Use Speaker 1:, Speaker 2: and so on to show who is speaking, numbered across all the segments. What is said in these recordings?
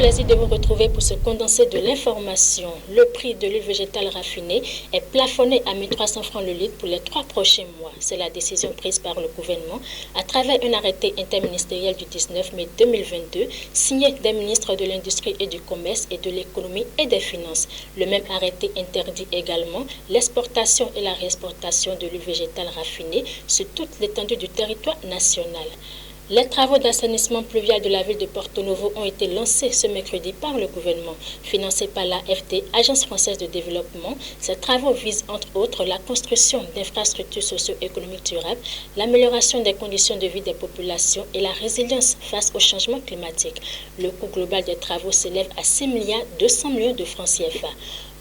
Speaker 1: plaisir de vous retrouver pour ce condensé de l'information. Le prix de l'huile végétale raffinée est plafonné à 1 300 francs le litre pour les 3 prochains mois. C'est la décision prise par le gouvernement à travers un arrêté interministériel du 19 mai 2022 signé des ministres de l'Industrie et du Commerce et de l'Économie et des Finances. Le même arrêté interdit également l'exportation et la réexportation de l'huile végétale raffinée sur toute l'étendue du territoire national. Les travaux d'assainissement pluvial de la ville de Porto Novo ont été lancés ce mercredi par le gouvernement. Financés par l'AFD, Agence française de développement, ces travaux visent entre autres la construction d'infrastructures socio-économiques durables, l'amélioration des conditions de vie des populations et la résilience face au changement climatique. Le coût global des travaux s'élève à 6 milliards 200 millions de francs CFA.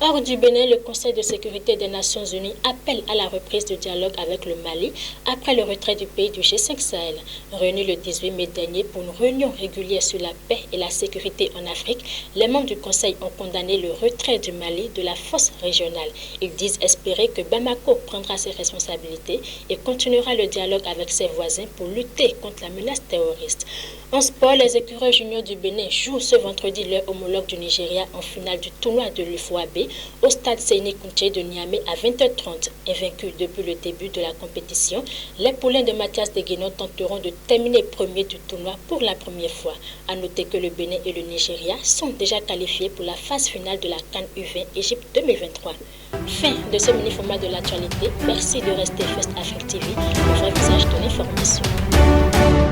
Speaker 1: Hors du Bénin, le Conseil de sécurité des Nations Unies appelle à la reprise du dialogue avec le Mali après le retrait du pays du G5 Sahel. Réunis le 18 mai dernier pour une réunion régulière sur la paix et la sécurité en Afrique, les membres du Conseil ont condamné le retrait du Mali de la force régionale. Ils disent espérer que Bamako prendra ses responsabilités et continuera le dialogue avec ses voisins pour lutter contre la menace terroriste. En sport, les écureuils juniors du Bénin jouent ce vendredi leur homologue du Nigeria en finale du tournoi de l'UFOAB au stade Seyni Kounché de Niamey à 20h30. Invaincus depuis le début de la compétition, les poulains de Mathias Degueno tenteront de terminer premier du tournoi pour la première fois. À noter que le Bénin et le Nigeria sont déjà qualifiés pour la phase finale de la CAN U20 Égypte 2023. Fin de ce mini-format de l'actualité. Merci de rester First Afrique TV, le vrai visage de l'information.